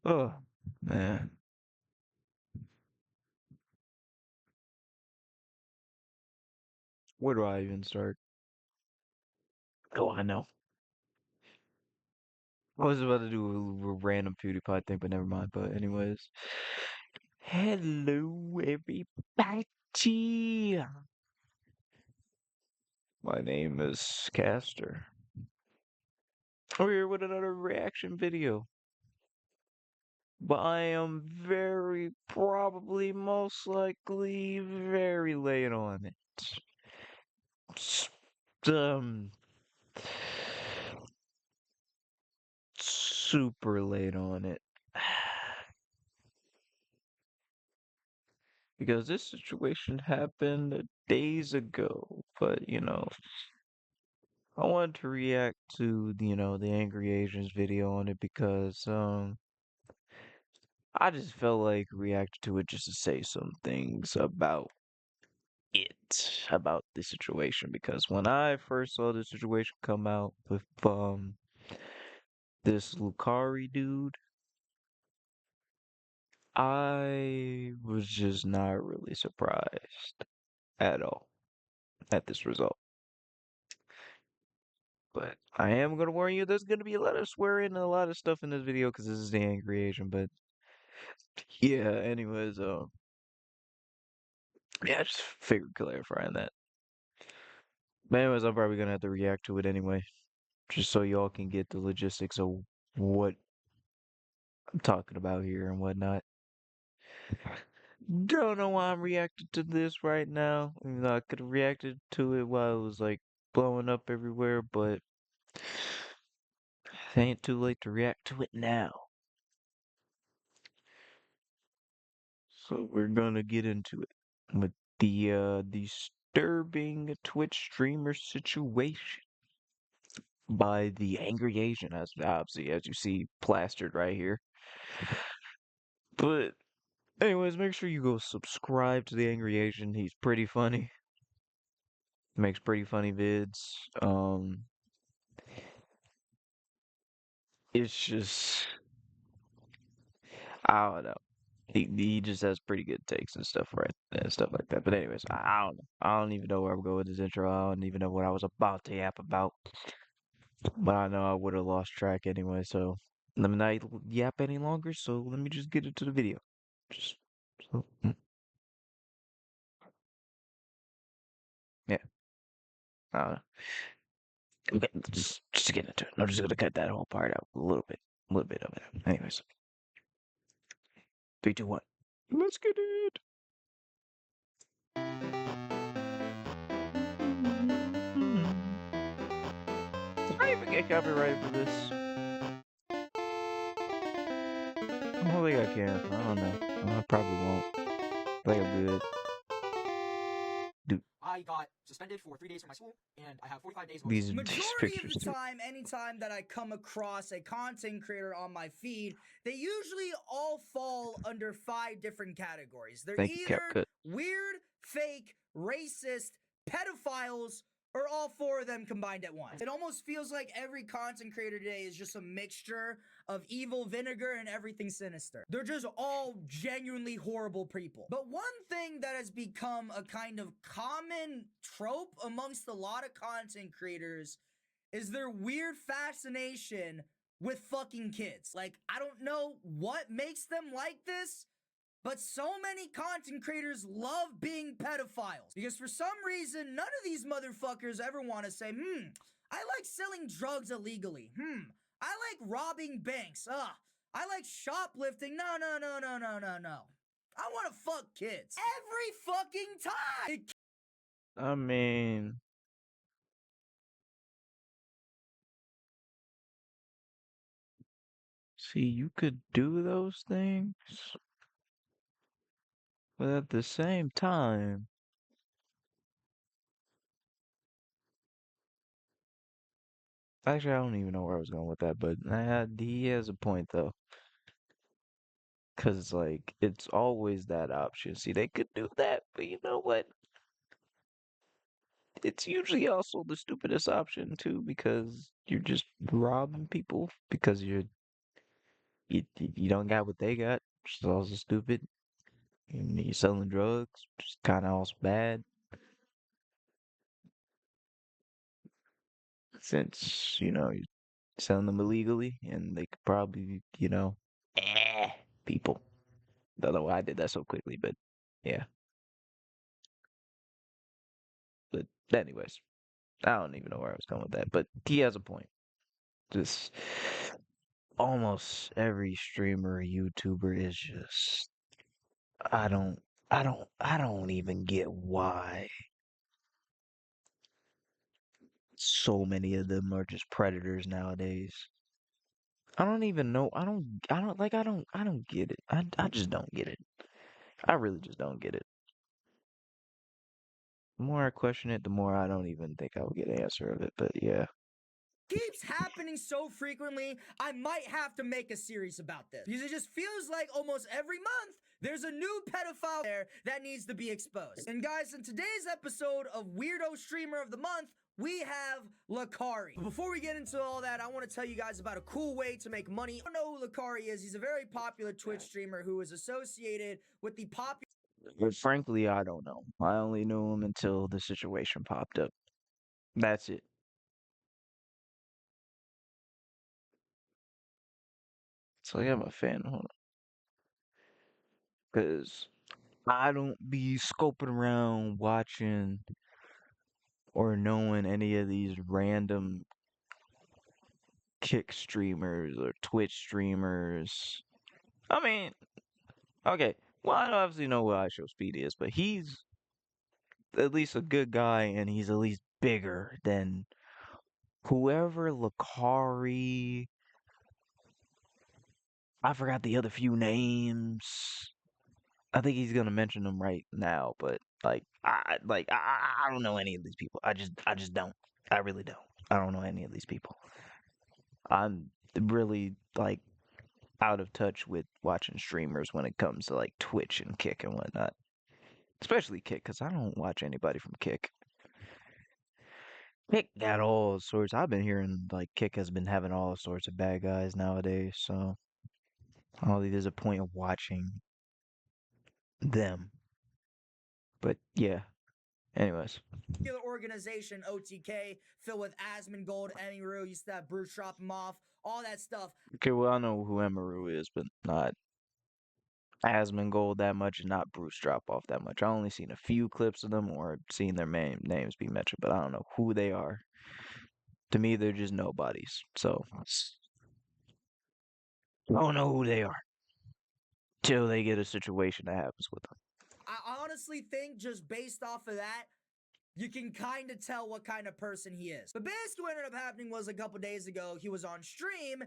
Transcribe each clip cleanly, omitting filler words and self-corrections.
Oh, man. Where do I even start? Oh, I know. I was about to do a random PewDiePie thing, but never mind. But anyways, hello everybody. My name is Caster. We're here with another reaction video. But I am very probably, most likely, very late on it. S- Um, super late on it. Because this situation happened days ago, but I wanted to react to the Angry Asians video on it because I just felt like reacting to it just to say some things about the situation because when I first saw the situation come out with this Lucari dude, I was just not really surprised at all at this result. But I am gonna warn you, there's gonna be a lot of swearing and a lot of stuff in this video because this is the Angry Asian. But yeah, anyways, yeah, I just figured clarifying that. But anyways, I'm probably gonna have to react to it anyway, just so y'all can get the logistics of what I'm talking about here and whatnot. Don't know why I'm reacting to this right now. Even though I could have reacted to it while it was like blowing up everywhere, but it ain't too late to react to it now. So we're gonna get into it with the disturbing Twitch streamer situation by the Angry Asian, as obviously as you see plastered right here. But anyways, make sure you go subscribe to the Angry Asian. He's pretty funny. Makes pretty funny vids. It's just I don't know. He just has pretty good takes and stuff, right, and stuff like that. But anyways, I don't know. I don't even know where I'm going with this intro. I don't even know what I was about to yap about. But I know I would have lost track anyway. So let me not yap any longer. So let me just get into the video. Just so, yeah. I don't know. Okay, just get into it. I'm just gonna cut that whole part out a little bit of it. Anyways, three, two, one. Let's get it. Did I even get copyrighted for this? I don't think I can. I don't know. I probably won't. I think I'm good. Dude, I got suspended for 3 days from my school, and I have 45 days. these these Majority of pictures the too. time, anytime that I come across a content creator on my feed, they usually all fall under 5 different categories. They're Thank you, either CapCut. weird, fake, racist, pedophiles, or all 4 of them combined at once. It almost feels like every content creator today is just a mixture of evil vinegar and everything sinister. They're just all genuinely horrible people. But one thing that has become a kind of common trope amongst a lot of content creators is their weird fascination with fucking kids. Like, I don't know what makes them like this, but so many content creators love being pedophiles. Because for some reason, none of these motherfuckers ever want to say, I like selling drugs illegally. I like robbing banks. I like shoplifting. No, no, no, no, no, no, no. I want to fuck kids. Every fucking time. I mean, see, you could do those things, but at the same time, actually, I don't even know where I was going with that, but he has a point though. Cause like it's always that option. See, they could do that, but you know what? It's usually also the stupidest option too, because you're just robbing people because you're you don't got what they got, which is also stupid. And you're selling drugs, which is kind of also bad, since you're selling them illegally, and they could probably people. Don't know why I did that so quickly, but yeah. But anyways, I don't even know where I was going with that, but he has a point. Just almost every streamer, YouTuber is just I don't I don't even get why so many of them are just predators nowadays. I don't even know. I don't get it. I just don't get it. I really just don't get it. The more I question it, the more I don't even think I will get an answer of it. But yeah. Keeps happening so frequently, I might have to make a series about this because it just feels like almost every month there's a new pedophile there that needs to be exposed. And guys, in today's episode of Weirdo Streamer of the Month, we have Lucari. But before we get into all that, I want to tell you guys about a cool way to make money. I don't know who Lucari is. He's a very popular Twitch streamer who is associated with the popular But frankly, I don't know. I only knew him until the situation popped up. That's it. So yeah, I'm a fan. Hold on. Because I don't be scoping around watching or knowing any of these random kick streamers or Twitch streamers. I mean, okay. Well, I obviously know what iShow Speed is, but he's at least a good guy, and he's at least bigger than whoever Lucari. I forgot the other few names. I think he's gonna mention them right now, but I don't know any of these people. I just don't. I really don't. I don't know any of these people. I'm really like out of touch with watching streamers when it comes to like Twitch and Kick and whatnot. Especially Kick, because I don't watch anybody from Kick. Kick got all sorts. I've been hearing like Kick has been having all sorts of bad guys nowadays, so I don't think there's a point of watching them. But yeah. Anyways. organization, OTK, filled with Asmongold, Emiru, used to have Bruce drop him off, all that stuff. Okay, well I know who Emaru is, but not Asmongold that much and not Bruce Drop Off that much. I only seen a few clips of them or seen their names be mentioned, but I don't know who they are. To me, they're just nobodies. So I don't know who they are till they get a situation that happens with them. I honestly think just based off of that, you can kind of tell what kind of person he is. But basically what ended up happening was a couple days ago, he was on stream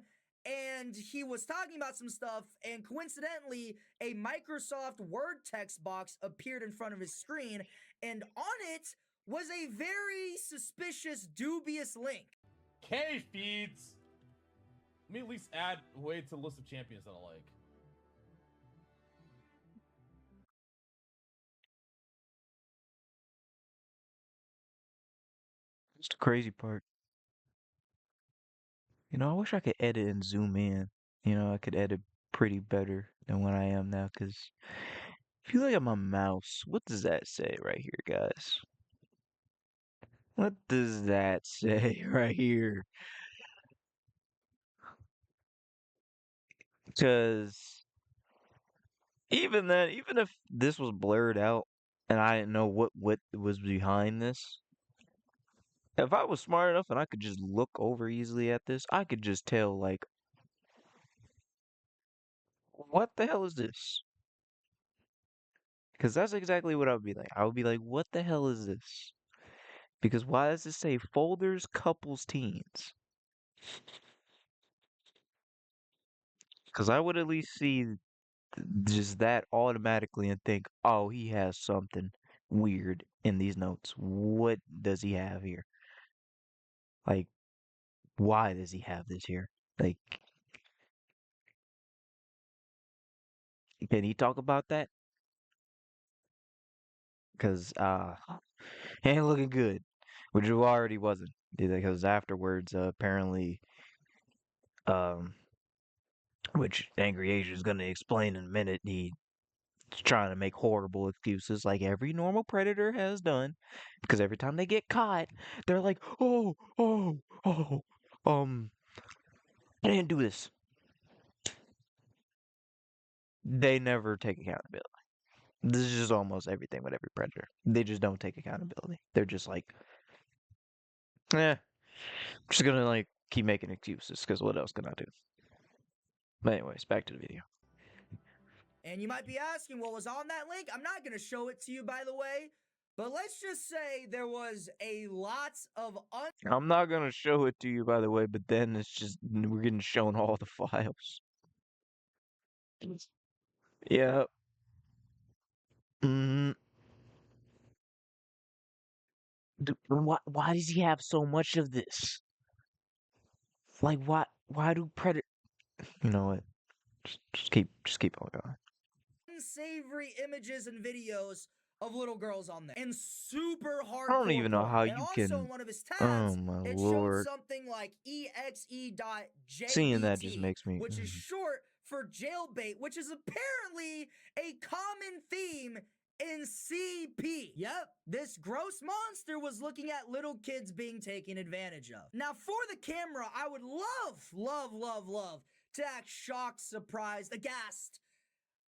and he was talking about some stuff, and coincidentally, a Microsoft Word text box appeared in front of his screen, and on it was a very suspicious, dubious link. K feeds. Let me at least add way to the list of champions that I like. That's the crazy part. I wish I could edit and zoom in. I could edit pretty better than what I am now, because if you look at my mouse, what does that say right here, guys? What does that say right here? Because even then, even if this was blurred out and I didn't know what was behind this, if I was smart enough and I could just look over easily at this, I could just tell like, what the hell is this? Because that's exactly what I would be like. I would be like, what the hell is this? Because why does it say folders, couples, teens? Because I would at least see just that automatically and think, oh, he has something weird in these notes. What does he have here? Like, why does he have this here? Like, can he talk about that? Because ain't looking good, which it already wasn't. Because afterwards, apparently, um, which Angry Asian is gonna explain in a minute. He's trying to make horrible excuses like every normal predator has done, because every time they get caught, they're like, oh, um, I didn't do this. They never take accountability. This is just almost everything with every predator. They just don't take accountability. They're just like, just gonna like keep making excuses because what else can I do? But anyways, back to the video. And you might be asking what was on that link. I'm not going to show it to you, by the way. But let's just say there was a lot of I'm not gonna show it to you, by the way, but then it's just we're getting shown all the files. Yeah. Mm, why does he have so much of this? Like, why do predator? You know what? Just keep on going. unsavory images and videos of little girls on there in super I don't hardcore even know how porn. And you also can. in one of his Oh tabs, my it showed lord! something like Seeing that just exe.jbt, makes me. which is short for jailbait, which is apparently a common theme in CP. Yep, this gross monster was looking at little kids being taken advantage of. Now, for the camera, I would love to act shocked, surprised, aghast,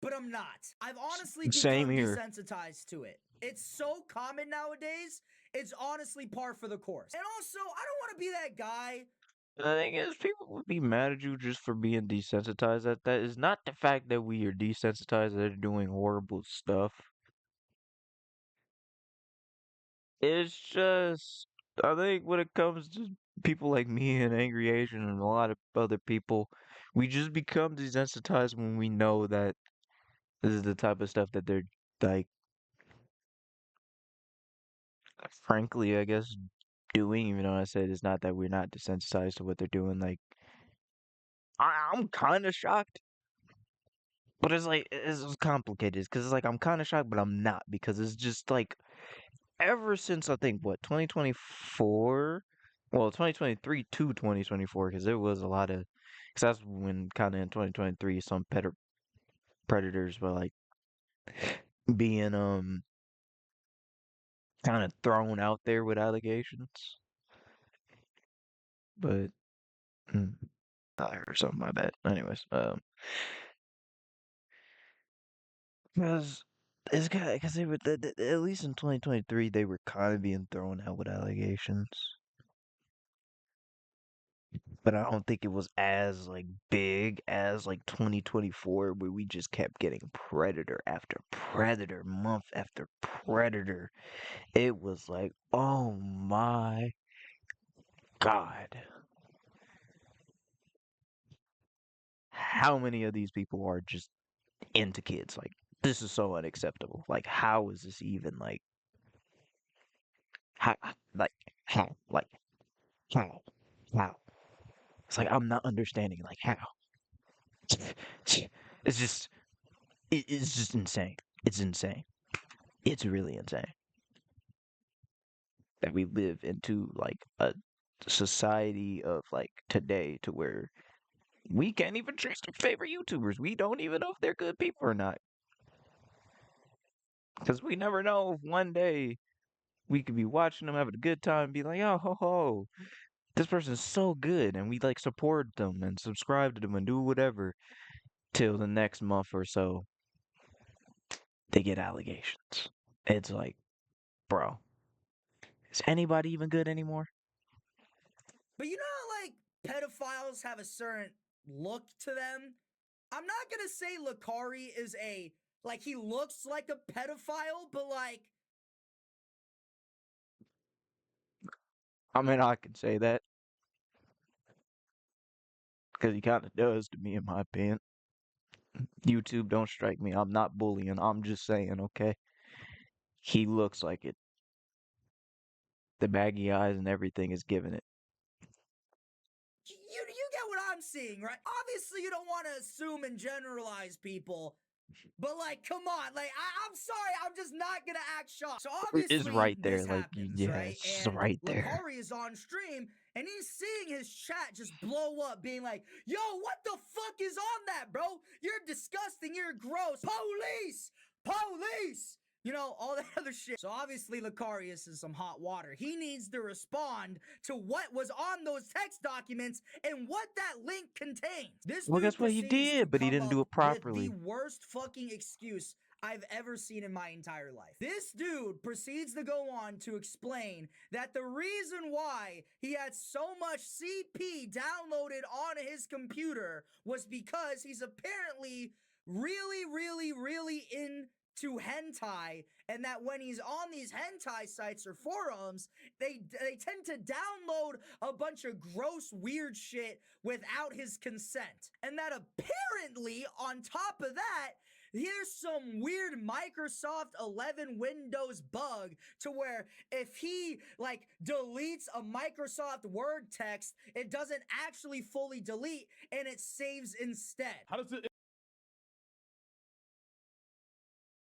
but I'm not. I've honestly Same become here. desensitized to it. It's so common nowadays, it's honestly par for the course. And also, I don't want to be that guy. The thing is, people would be mad at you just for being desensitized at that. It's not the fact that we are desensitized that they're doing horrible stuff. It's just, I think when it comes to people like me and Angry Asian and a lot of other people, we just become desensitized when we know that this is the type of stuff that they're like, frankly, I guess, doing, even though I said it's not that we're not desensitized to what they're doing. Like, I'm kind of shocked, but it's like, it's complicated because it's like, I'm kind of shocked, but I'm not because it's just like, ever since I think, what, 2024? Well, 2023 to 2024, because there was a lot of, because that's when kind of in 2023 some predators were like being kind of thrown out there with allegations. But I heard something about that. Anyways, because it's kind because they were at least in 2023 they were kind of being thrown out with allegations, but I don't think it was as like big as like 2024 where we just kept getting predator after predator, month after predator. It was like, oh my god. How many of these people are just into kids? Like, this is so unacceptable. Like, how is this even like how like how like how how? It's like I'm not understanding like how. It's just it's just insane. It's insane. It's really insane that we live into like a society of like today to where we can't even trust our favorite YouTubers. We don't even know if they're good people or not. Because we never know if one day we could be watching them having a good time and be like, oh, ho, ho, this person's so good. And we like support them and subscribe to them and do whatever till the next month or so they get allegations. It's like, bro, is anybody even good anymore? But you know how, like, pedophiles have a certain look to them? I'm not gonna say Lucari is like, he looks like a pedophile, but like, I mean, I can say that because he kind of does to me, in my opinion. YouTube, don't strike me. I'm not bullying. I'm just saying, okay? He looks like it. The baggy eyes and everything is giving it. you get what I'm seeing, right? Obviously, you don't want to assume and generalize people, But like, come on, like I'm sorry, I'm just not gonna act shocked. So It's obviously right there. this Like, happens, yeah, right? it's just And right there. lucari is on stream and he's seeing his chat just blow up, being like, "Yo, what the fuck is on that, bro? You're disgusting. You're gross. Police, police." You know, all that other shit. So obviously Lucarius is some hot water. He needs to respond to what was on those text documents and what that link contains. This Well, dude guess what? He proceeds to did, but he come didn't do up it with the properly. worst fucking excuse I've ever seen in my entire life. This dude proceeds to go on to explain that the reason why he had so much CP downloaded on his computer was because he's apparently really into hentai, and that when he's on these hentai sites or forums, they tend to download a bunch of gross weird shit without his consent. And that apparently on top of that, here's some weird Microsoft 11 Windows bug to where if he like deletes a Microsoft Word text, it doesn't actually fully delete and it saves instead. How does it?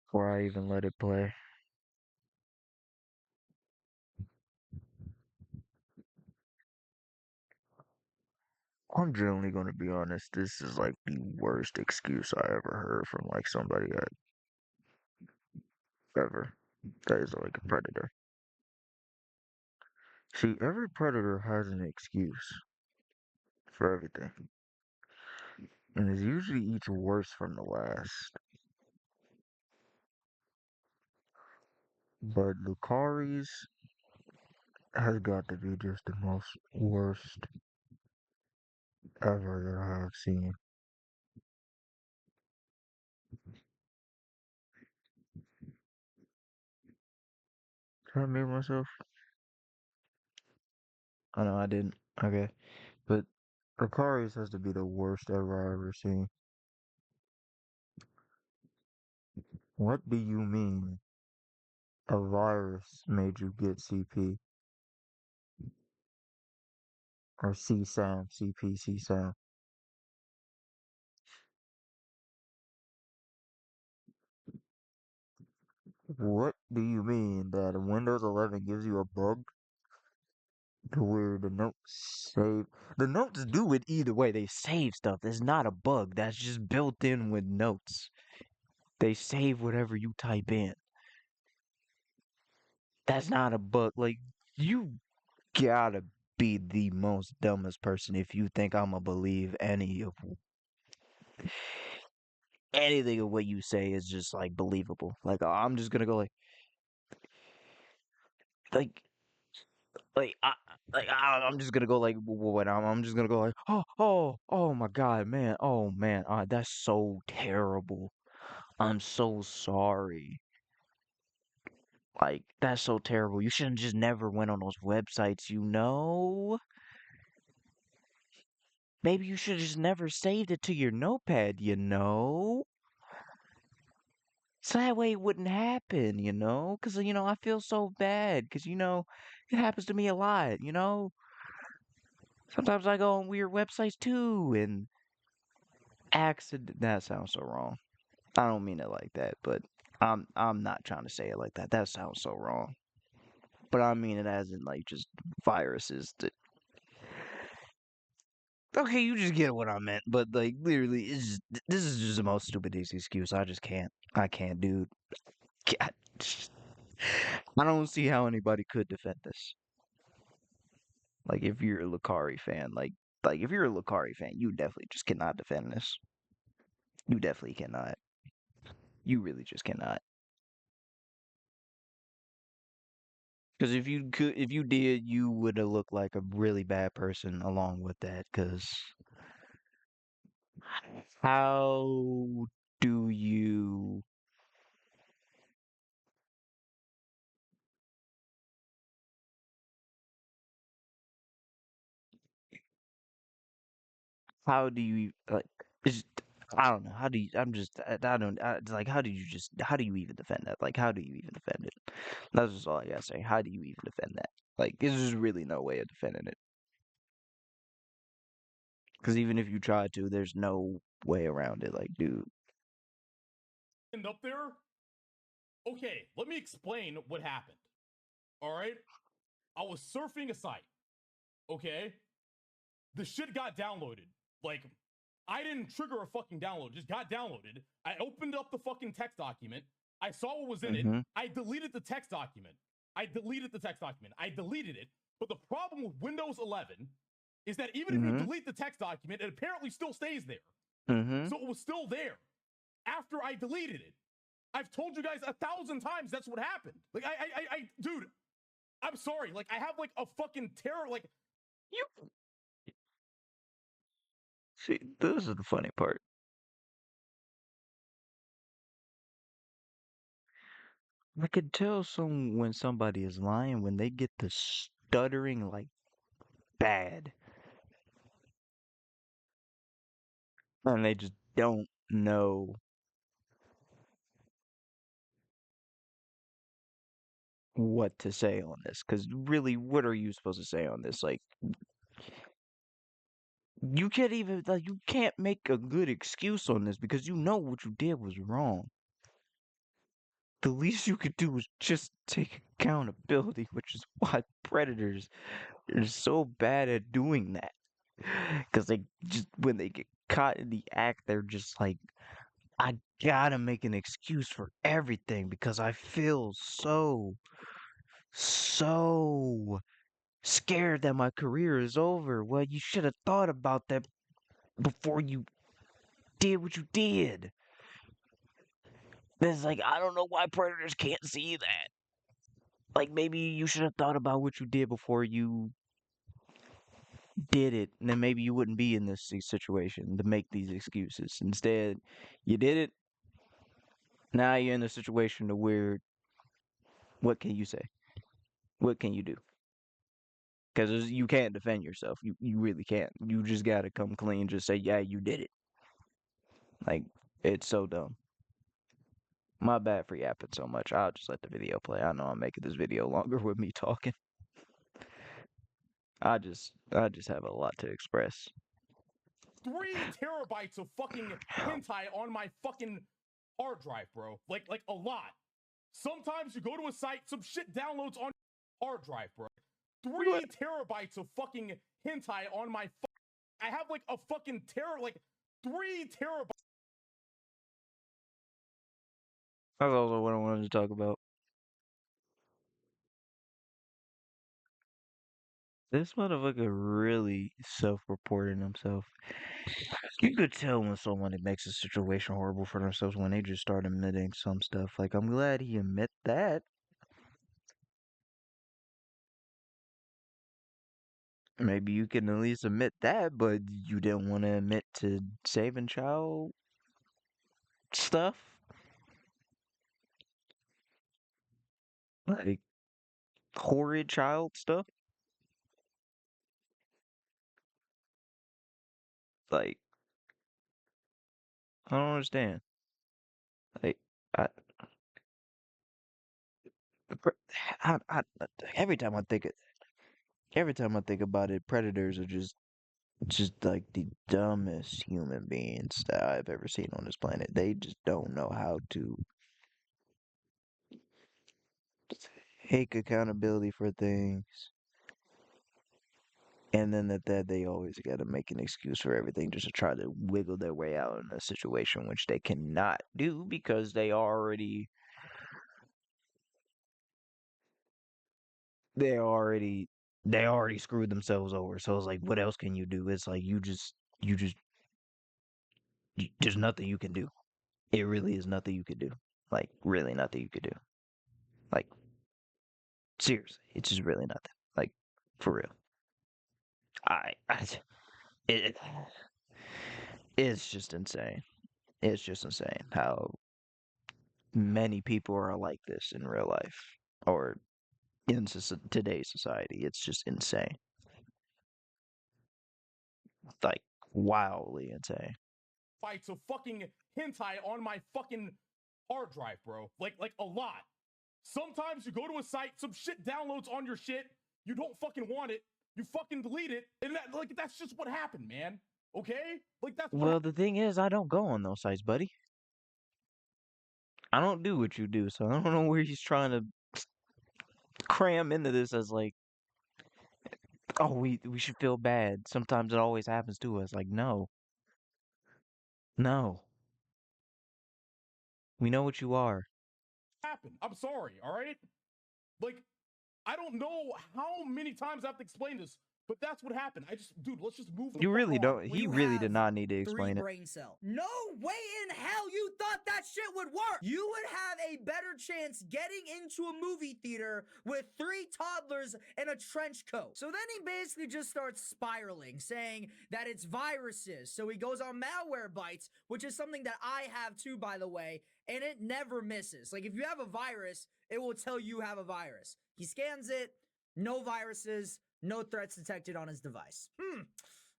Before I even let it play. I'm generally gonna be honest. This is like the worst excuse I ever heard from like somebody I ever that is like a predator. See, every predator has an excuse for everything, and it's usually each worse from the last. But Lucari's has got to be just the most worst ever that I have seen. Did I mute myself? I know I didn't. Okay, but Lucari's has to be the worst ever I ever seen. What do you mean a virus made you get CP or CSAM, CP, CSAM? What do you mean that Windows 11 gives you a bug to where the notes save? The notes do it either way. They save stuff. It's not a bug. That's just built in with notes. They save whatever you type in. That's not a bug. Like, you gotta be the most dumbest person if you think I'm gonna believe anything of what you say is just like believable. Like, I'm just gonna go like like I I'm just gonna go like what I'm just gonna go like oh my god, man, oh man, that's so terrible. I'm so sorry. Like, that's so terrible. You shouldn't just never went on those websites, you know? Maybe you should just never saved it to your notepad, you know? So that way it wouldn't happen, you know? Because, I feel so bad. Because, it happens to me a lot, you know? Sometimes I go on weird websites too, and accident. That sounds so wrong. I don't mean it like that, but I'm not trying to say it like that. That sounds so wrong. But I mean it as in like just viruses that. Okay, you just get what I meant, but like literally, this is just the most stupidest excuse. I just can't. I can't, dude. God. I don't see how anybody could defend this. Like if you're a Lucari fan, like if you're a Lucari fan, you definitely just cannot defend this. You definitely cannot. You really just cannot. Because if you did, you would have looked like a really bad person along with that. Because how do you, how do you like? It's, I don't know. How do you? I'm just. I don't. It's like, how do you just? How do you even defend that? Like, how do you even defend it? That's just all I gotta say. How do you even defend that? Like, there's just really no way of defending it. Because even if you try to, there's no way around it. Like, dude. up there. Okay, let me explain what happened. All right, I was surfing a site. Okay, the shit got downloaded. Like, I didn't trigger a fucking download; it just got downloaded. I opened up the fucking text document. I saw what was in it. Mhm. I deleted the text document. I deleted it. But the problem with Windows 11 is that even if you Mhm. delete the text document, it apparently still stays there. Mhm. So it was still there after I deleted it. I've told you guys 1,000 times that's what happened. Like, dude, I'm sorry. Like, I have like a fucking terror. Like, You see, this is the funny part. I could tell when somebody is lying when they get the stuttering like bad, and they just don't know what to say on this. Because really, what are you supposed to say on this? Like, you can't even like you can't make a good excuse on this because you know what you did was wrong. The least you could do is just take accountability, which is why predators are so bad at doing that. Because they just when they get caught in the act, they're just like, I gotta make an excuse for everything because I feel so scared that my career is over. Well, you should have thought about that before you did what you did. It's like, I don't know why predators can't see that. Like, maybe you should have thought about what you did before you did it, and then maybe you wouldn't be in this situation to make these excuses. Instead, you did it. Now you're in a situation to where, what can you say? What can you do? Because you can't defend yourself. You really can't. You just gotta come clean. Just say, yeah, you did it. Like, it's so dumb. My bad for yapping so much. I'll just let the video play. I know I'm making this video longer with me talking. I just have a lot to express. 3 terabytes of fucking hentai on my fucking hard drive, bro. Like a lot. Sometimes you go to a site, some shit downloads on hard drive, bro. 3 What? terabytes of fucking hentai on my. I have like a fucking like 3 terabytes. That's also what I wanted to talk about. This motherfucker really self-reported himself. You could tell when someone makes a situation horrible for themselves when they just start admitting some stuff. Like, I'm glad he admit that. Maybe you can at least admit that, but you didn't want to admit to saving child stuff? Like, horrid child stuff? Like, I don't understand. Like, I, pre- I, every time I think it, every time I think about it, predators are just like the dumbest human beings that I've ever seen on this planet. They just don't know how to take accountability for things. And then that they always got to make an excuse for everything just to try to wiggle their way out in a situation which they cannot do because they already they already screwed themselves over. So it's like, what else can you do? It's like there's nothing you can do. It really is nothing you could do. Like, really nothing you could do. Like, seriously, it's just really nothing. Like, for real. I it it's just insane. It's just insane how many people are like this in real life or in today's society. It's just insane. Like, wildly insane. Bytes of fucking hentai on my fucking hard drive, bro. Like a lot. Sometimes you go to a site, some shit downloads on your shit, you don't fucking want it, you fucking delete it, and that's just what happened, man. Okay? Like that's what Well, the thing is, I don't go on those sites, buddy. I don't do what you do, so I don't know where he's trying to cram into this as like, oh, we should feel bad. Sometimes it always happens to us. Like, no, no, we know what you are. Happened. I'm sorry, all right? Like, I don't know how many times I have to explain this, but that's what happened. Dude, let's just move the You fuck really on. don't. He You really did have not need to 3 explain it. brain cell. No way in hell you thought that shit would work. You would have a better chance getting into a movie theater with 3 toddlers in a trench coat. So then he basically just starts spiraling, saying that it's viruses. So he goes on malware bites, which is something that I have too, by the way, and it never misses. Like, if you have a virus, it will tell you have a virus. He scans it, no viruses, no threats detected on his device.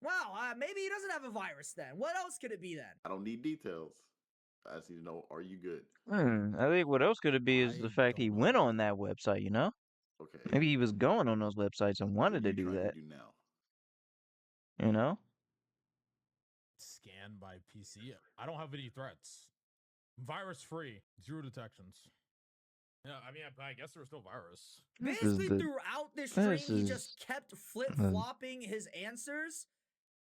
Well, maybe he doesn't have a virus then. What else could it be then? I don't need details. I just need to know, are you good? I think what else could it be is the I fact he don't went know. on that website, you know? Okay. Maybe he was going on those websites and What are wanted to you do trying that, to do now? you know? Scan by PC. I don't have any threats. Virus free. 0 detections. Yeah, I mean, I guess there's no virus. This is Basically, the throughout this stream, this he is just kept flip-flopping his answers,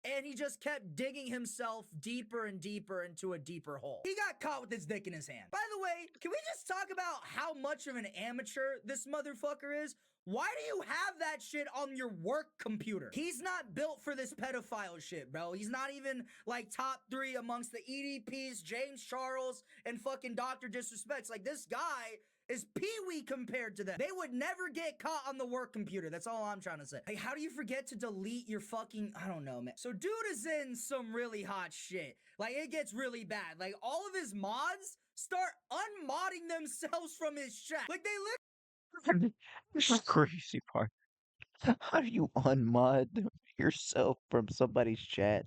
and he just kept digging himself deeper and deeper into a deeper hole. He got caught with his dick in his hand. By the way, can we just talk about how much of an amateur this motherfucker is? Why do you have that shit on your work computer? He's not built for this pedophile shit, bro. He's not even like top 3 amongst the EDPs, James Charles, and fucking Dr. Disrespects. Like, this guy is Pee-wee compared to them. They would never get caught on the work computer. That's all I'm trying to say. Like, how do you forget to delete your fucking, I don't know, man. So dude is in some really hot shit. Like, it gets really bad. Like, all of his mods start unmodding themselves from his chat. Like, they this is crazy part. How do you unmod yourself from somebody's chat?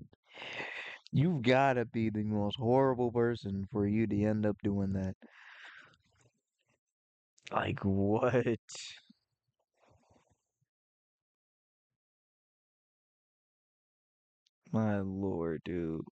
You've gotta be the most horrible person for you to end up doing that. Like, what? My lord, dude.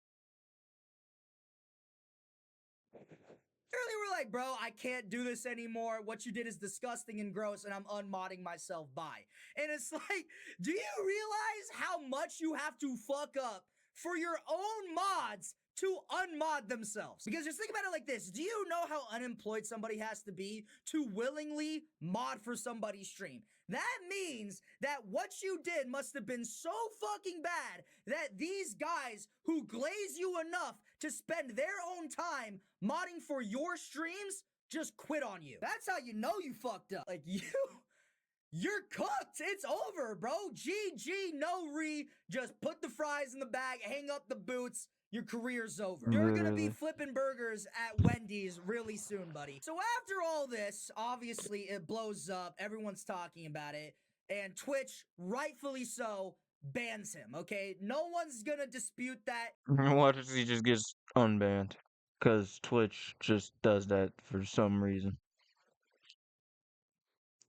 literally were like, bro, I can't do this anymore. What you did is disgusting and gross, and I'm unmodding myself by. And it's like, do you realize how much you have to fuck up for your own mods to unmod themselves? Because just think about it like this. Do you know how unemployed somebody has to be to willingly mod for somebody's stream? That means that what you did must have been so fucking bad that these guys who glaze you enough to spend their own time modding for your streams just quit on you. That's how you know you fucked up. Like, you're cooked. It's over, bro. GG, no re. Just put the fries in the bag, hang up the boots. Your career's over. You're gonna be Literally. flipping burgers at Wendy's really soon, buddy. So after all this, obviously it blows up. Everyone's talking about it. And Twitch, rightfully so, bans him, okay? No one's gonna dispute that. What if he just gets unbanned? Because Twitch just does that for some reason.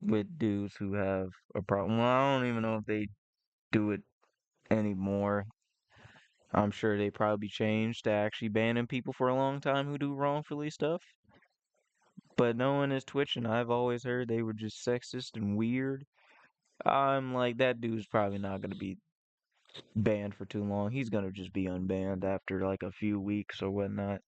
With dudes who have a problem. Well, I don't even know if they do it anymore. I'm sure they probably changed to actually banning people for a long time who do wrongfully stuff. But no one is Twitch, and I've always heard they were just sexist and weird. I'm like, that dude's probably not going to be banned for too long. He's going to just be unbanned after like a few weeks or whatnot.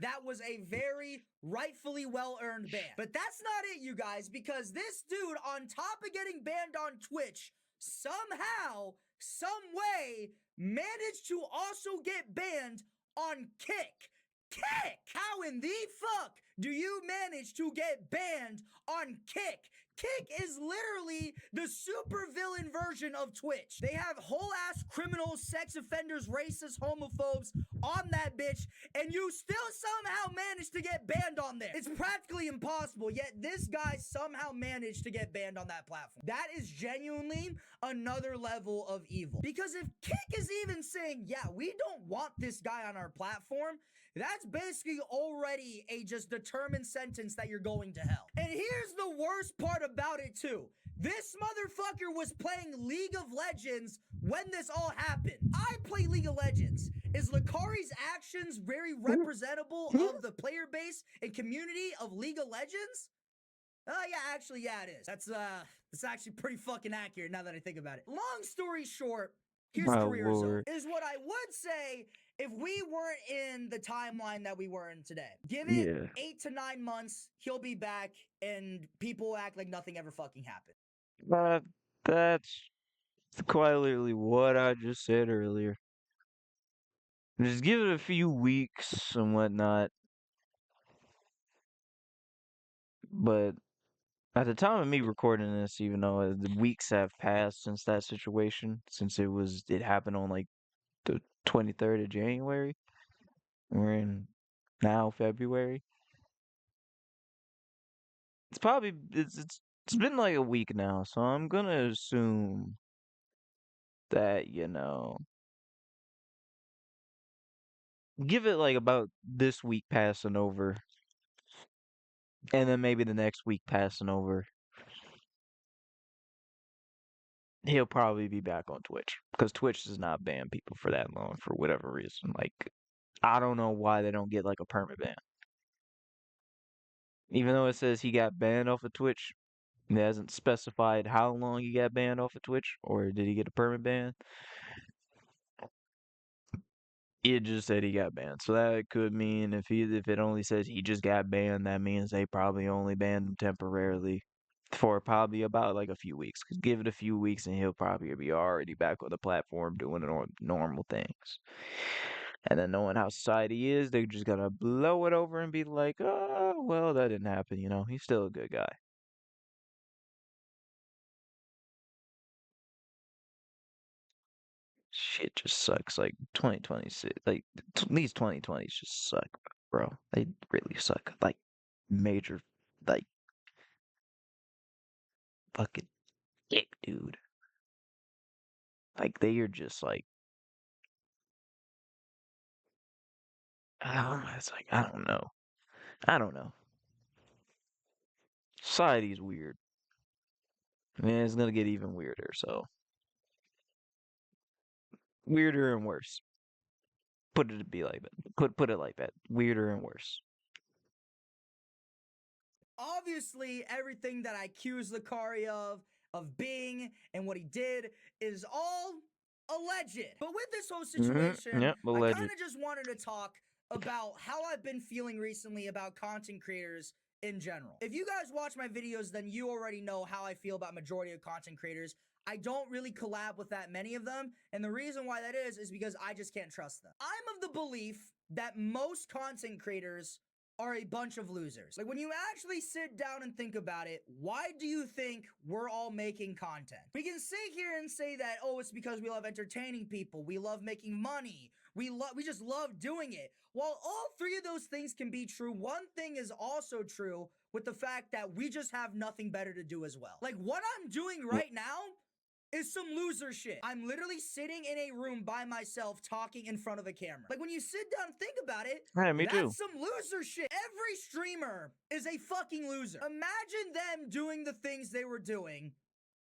That was a very rightfully well-earned ban. But that's not it, you guys, because this dude, on top of getting banned on Twitch, somehow, some way, managed to also get banned on Kick. Kick! How in the fuck do you manage to get banned on Kick? Kick is literally the supervillain version of Twitch. They have whole-ass criminals, sex offenders, racists, homophobes on that bitch, and you still somehow managed to get banned on there. It's practically impossible, yet this guy somehow managed to get banned on that platform. That is genuinely another level of evil. Because if Kick is even saying, yeah, we don't want this guy on our platform, that's basically already a just determined sentence that you're going to hell. And here's the worst part about it too. This motherfucker was playing League of Legends when this all happened. I play League of Legends. Is lucari's actions very representable of the player base and community of League of Legends? Yeah, it is. That's actually pretty fucking accurate now that I think about it. Long story short, here's My career zone. lord. Is what I would say if we weren't in the timeline that we were in today. Give it Yeah. 8 to 9 months, he'll be back, and people act like nothing ever fucking happened. That's quite literally what I just said earlier. Just give it a few weeks and whatnot. But at the time of me recording this, even though the weeks have passed since that situation, since it happened on like the 23rd of January, we're in now February. It's been like a week now, so I'm gonna assume that, give it like about this week passing over, and then maybe the next week passing over. He'll probably be back on Twitch because Twitch does not ban people for that long for whatever reason. Like, I don't know why they don't get like a permit ban. Even though it says he got banned off of Twitch, it hasn't specified how long he got banned off of Twitch or did he get a permit ban. It just said he got banned. So that could mean if it only says he just got banned, that means they probably only banned him temporarily for probably about like a few weeks. Cause give it a few weeks and he'll probably be already back on the platform doing normal things. And then knowing how society is, they're just gonna blow it over and be like, oh, well, that didn't happen. He's still a good guy. Shit just sucks. Like 2026, like these 2020s just suck, bro. They really suck. Like major, like fucking dick, dude. Like they are just like, I don't know. It's like I don't know. I don't know. Society's weird. I mean, it's gonna get even weirder. So weirder and worse. Put it to be like that. Put it like that. Weirder and worse. Obviously, everything that I accuse lucari of being and what he did is all alleged. But with this whole situation, Yep, I alleged. kind of just wanted to talk about how I've been feeling recently about content creators in general. If you guys watch my videos, then you already know how I feel about majority of content creators. I don't really collab with that many of them, and the reason why that is because I just can't trust them. I'm of the belief that most content creators are a bunch of losers. Like, when you actually sit down and think about it, why do you think we're all making content? We can sit here and say that, oh, it's because we love entertaining people, we love making money, we just love doing it. While all three of those things can be true, one thing is also true with the fact that we just have nothing better to do as well. Like, what I'm doing right now is some loser shit. I'm literally sitting in a room by myself talking in front of a camera. Like, when you sit down and think about it, Yeah, me too. that's some loser shit. Every streamer is a fucking loser. Imagine them doing the things they were doing,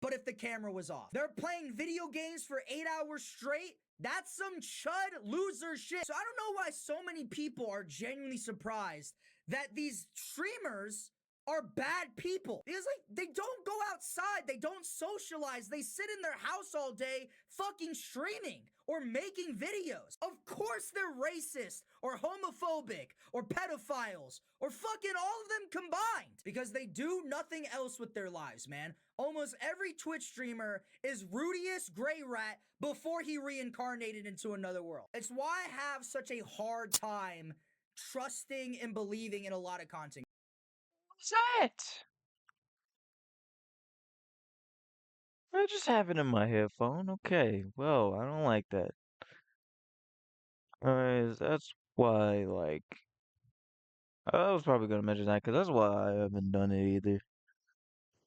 but if the camera was off. They're playing video games for 8 hours straight. That's some chud loser shit. So I don't know why so many people are genuinely surprised that these streamers are bad people. Because, like, they don't go outside, they don't socialize, they sit in their house all day fucking streaming or making videos. Of course they're racist or homophobic or pedophiles or fucking all of them combined because they do nothing else with their lives, man. Almost every Twitch streamer is Rudius Grey Rat before he reincarnated into another world. It's why I have such a hard time trusting and believing in a lot of content. What's that? I just have it in my headphone. Okay, well, I don't like that. That's why, like, I was probably gonna mention that because that's why I haven't done it either.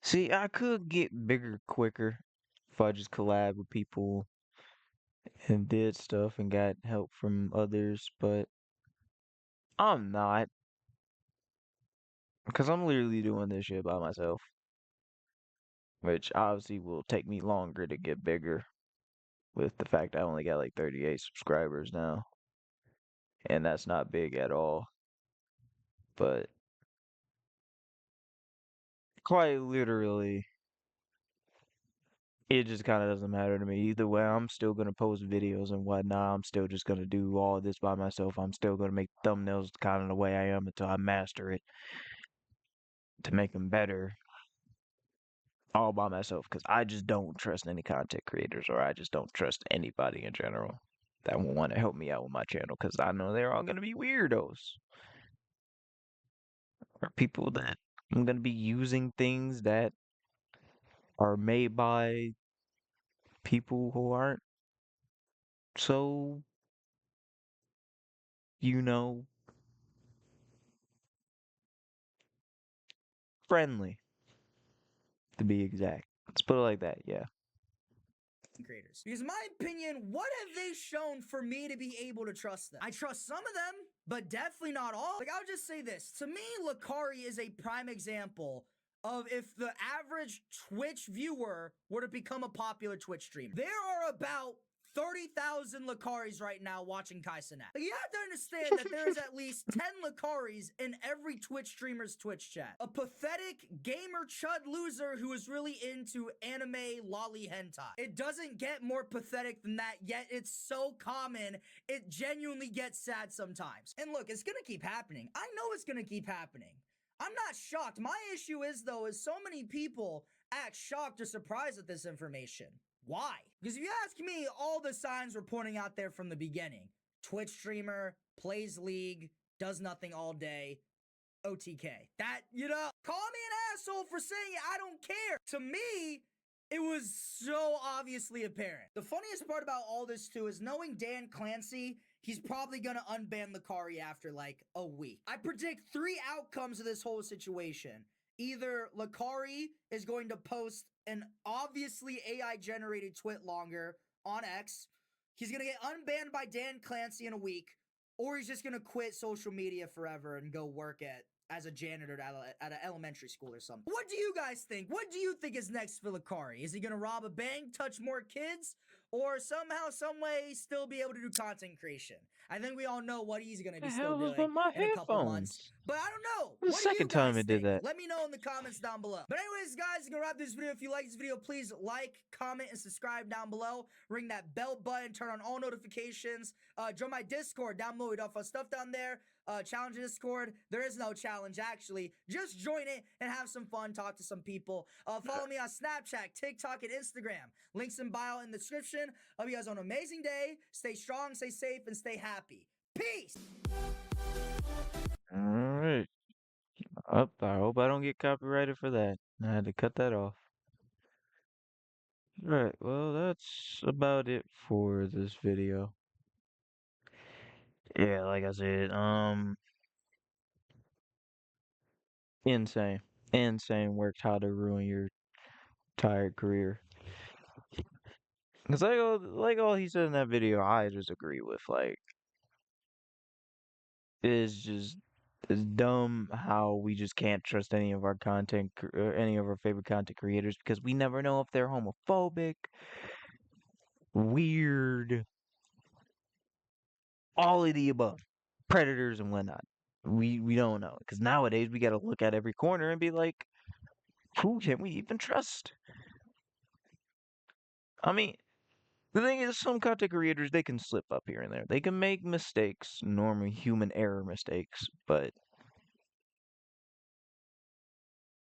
See, I could get bigger quicker if I just collab with people and did stuff and got help from others, but I'm not because I'm literally doing this shit by myself. which obviously will take me longer to get bigger with the fact I only got like 38 subscribers now, and that's not big at all. But quite literally, it just kind of doesn't matter to me. Either way, I'm still gonna post videos and whatnot. I'm still just gonna do all this by myself. I'm still gonna make thumbnails kind of the way I am until I master it to make them better all by myself. Because I just don't trust any content creators, or I just don't trust anybody in general that will want to help me out with my channel. Because I know they're all gonna be weirdos or people that I'm gonna be using things that are made by people who aren't so, you know, friendly, to be exact. Let's put it like that, yeah. creators. Because in my opinion, what have they shown for me to be able to trust them? I trust some of them, but definitely not all. Like, I'll just say this. To me, Lucari is a prime example of if the average Twitch viewer were to become a popular Twitch streamer. There are about 30,000 Lucaris right now watching Kaisenat. Like, you have to understand that there is at least 10 Lucaris in every Twitch streamer's Twitch chat. A pathetic gamer chud loser who is really into anime lolly hentai. It doesn't get more pathetic than that, yet it's so common, it genuinely gets sad sometimes. And look, it's gonna keep happening. I know it's gonna keep happening. I'm not shocked. My issue is, though, is so many people act shocked or surprised at this information. Why? Because if you ask me, all the signs were pointing out there from the beginning. Twitch streamer, plays League, does nothing all day, OTK. That, call me an asshole for saying it, I don't care. To me, it was so obviously apparent. The funniest part about all this, too, is knowing Dan Clancy, he's probably gonna unban Lucari after like a week. I predict 3 outcomes of this whole situation. Either Lucari is going to post an obviously AI generated twit longer on X, he's gonna get unbanned by Dan Clancy in a week, or he's just gonna quit social media forever and go work as a janitor at an elementary school or something. What do you guys think? What do you think is next for Lucari? Is he gonna rob a bank, touch more kids, or somehow, some way, still be able to do content creation? I think we all know what he's gonna The be still hell was doing with my in a couple months. headphones? But I don't know. The What do you second time guys it did think? that. Let me know in the comments down below. But anyways, guys, I'm gonna wrap this video. If you like this video, please like, comment, and subscribe down below. Ring that bell button, turn on all notifications. Join my Discord down below. We got fun stuff down there. Challenge Discord. There is no challenge, actually. Just join it and have some fun. Talk to some people. Follow me on Snapchat, TikTok, and Instagram. Links in bio in the description. Hope you guys have an amazing day. Stay strong, stay safe, and stay happy. Peace! Alright. Up, I hope I don't get copyrighted for that. I had to cut that off. Alright, well, that's about it for this video. Yeah, like I said, insane. Insane worked how to ruin your entire career. Cause like all he said in that video, I just agree with. Like, it's just it's dumb how we just can't trust any of our any of our favorite content creators because we never know if they're homophobic, weird, all of the above, predators and whatnot. We don't know because nowadays we got to look at every corner and be like, who can we even trust? I mean, the thing is, some content creators they can slip up here and there. They can make mistakes, normal human error mistakes, but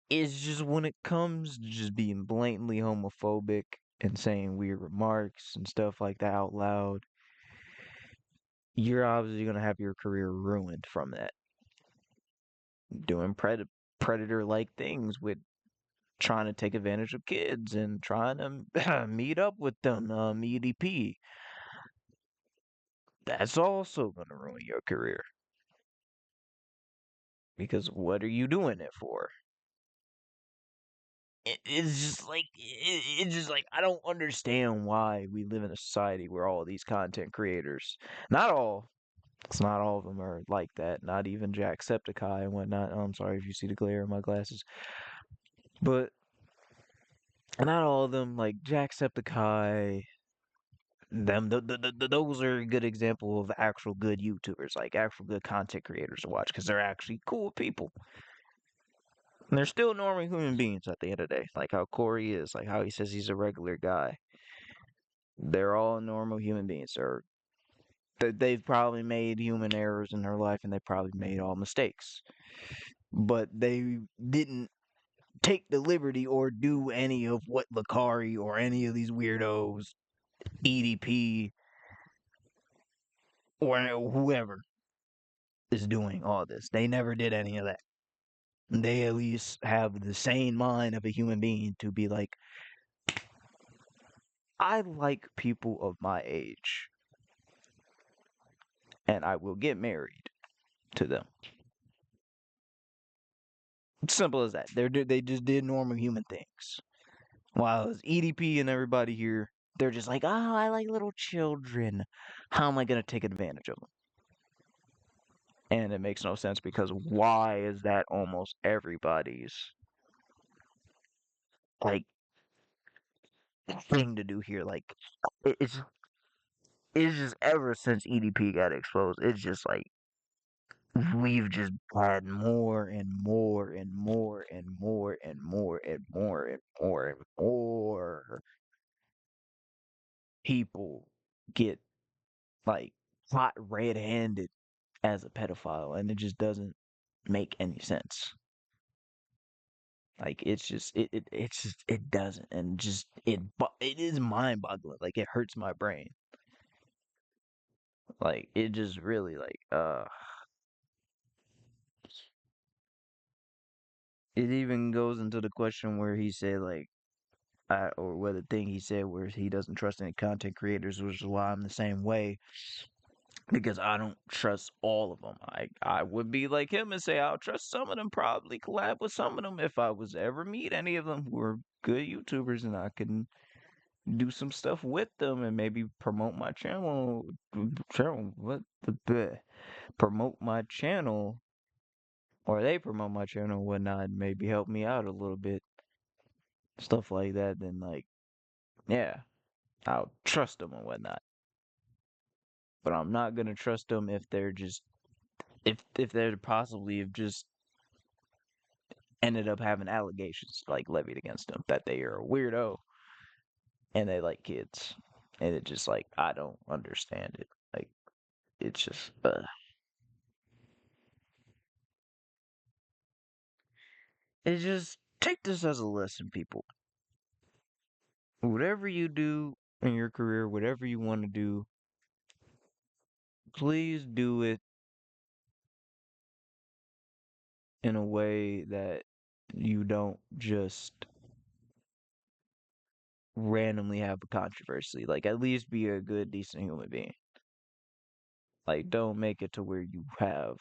it's just when it comes to just being blatantly homophobic and saying weird remarks and stuff like that out loud, you're obviously gonna have your career ruined from that. Doing predator-like things with trying to take advantage of kids and trying to meet up with them, EDP. That's also gonna ruin your career. Because what are you doing it for? It's just like it's just like I don't understand why we live in a society where all these content creators, not all, it's not all of them are like that. Not even Jacksepticeye and whatnot. I'm sorry if you see the glare in my glasses, but And not all of them, like Jacksepticeye, them, those are a good example of actual good YouTubers, like actual good content creators to watch, because they're actually cool people. And they're still normal human beings at the end of the day, like how Corey is, like how he says he's a regular guy. They're all normal human beings. They've probably made human errors in their life, and they probably made all mistakes, but they didn't take the liberty or do any of what Lucari or any of these weirdos, EDP, or whoever is doing all this. They never did any of that. They at least have the sane mind of a human being to be like, I like people of my age, and I will get married to them. Simple as that. They just did normal human things. While as EDP and everybody here, they're just like, oh, I like little children. How am I gonna take advantage of them? And it makes no sense because why is that almost everybody's like thing to do here? Like it's just ever since EDP got exposed, it's just like we've just had more and more and more and more and more and more and more and more people get like caught red-handed as a pedophile, and it just doesn't make any sense. Like it's just it doesn't, and just it is mind-boggling. Like it hurts my brain. Like it just really like it even goes into the question where he said like or whether thing he said where he doesn't trust any content creators, which is why I'm the same way because I don't trust all of them. I would be like him and say I'll trust some of them, probably collab with some of them if I was ever meet any of them who are good YouTubers and I can do some stuff with them and maybe promote my channel what the bleh, promote my channel or they promote my channel and whatnot, maybe help me out a little bit, stuff like that. Then like yeah, I'll trust them and whatnot. But I'm not gonna trust them if they're just if they're possibly have just ended up having allegations like levied against them that they are a weirdo and they like kids. And it just like I don't understand it. Like it's just it's just take this as a lesson, people. Whatever you do in your career, whatever you want to do, please do it in a way that you don't just randomly have a controversy. Like at least be a good, decent human being. Like don't make it to where you have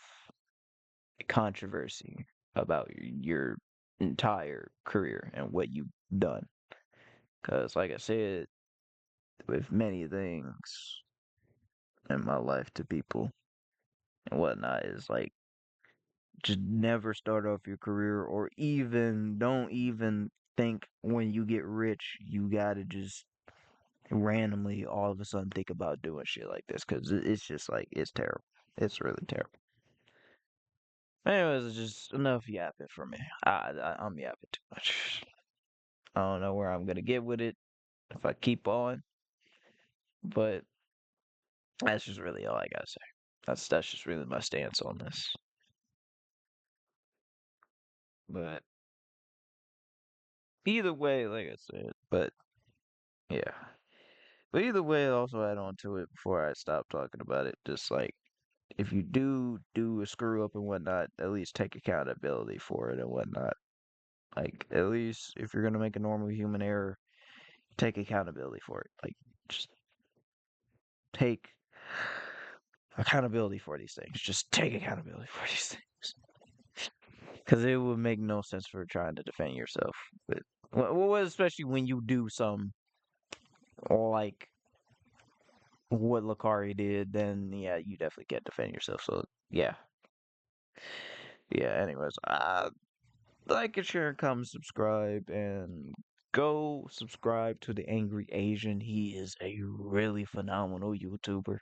a controversy about your entire career and what you've done. Because, like I said, with many things in my life to people and whatnot, is like just never start off your career or even don't even think when you get rich you gotta just randomly all of a sudden think about doing shit like this because it's just like it's terrible. It's really terrible. Anyways, it's just enough yapping for me. I'm yapping too much. I don't know where I'm gonna get with it if I keep on, but that's just really all I gotta say. That's just really my stance on this. But either way, like I said, but yeah. But either way, also add on to it before I stop talking about it. Just like if you do a screw up and whatnot, at least take accountability for it and whatnot. Like at least if you're gonna make a normal human error, take accountability for it. Like just take accountability for these things. Just take accountability for these things. Because it would make no sense for trying to defend yourself. But well, especially when you do some like what Lucari did, then yeah, you definitely can't defend yourself. So yeah, yeah. Anyways, like and share, comment, subscribe, and go subscribe to the Angry Asian. He is a really phenomenal YouTuber.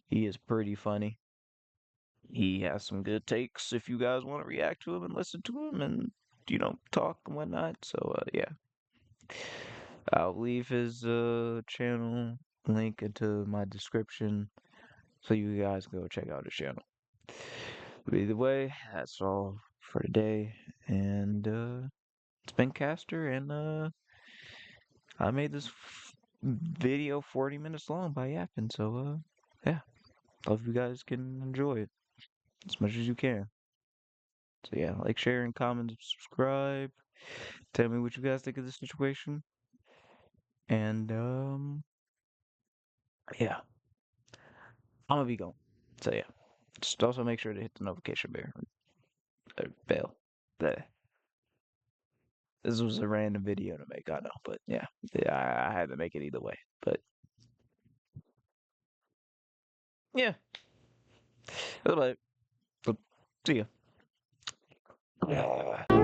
He is pretty funny. He has some good takes if you guys want to react to him and listen to him and talk and whatnot. So yeah. I'll leave his channel link into my description so you guys go check out his channel. But either way, that's all for today. And it's been Caster, and I made this video 40 minutes long by yapping. So yeah, hope you guys can enjoy it as much as you can. So yeah, like, share, and comment, and subscribe. Tell me what you guys think of this situation. And yeah, I'm gonna be going. So yeah, just also make sure to hit the notification bell. There. This was a random video to make, I know, but yeah, I had to make it either way. But yeah, that's about it. So, see ya.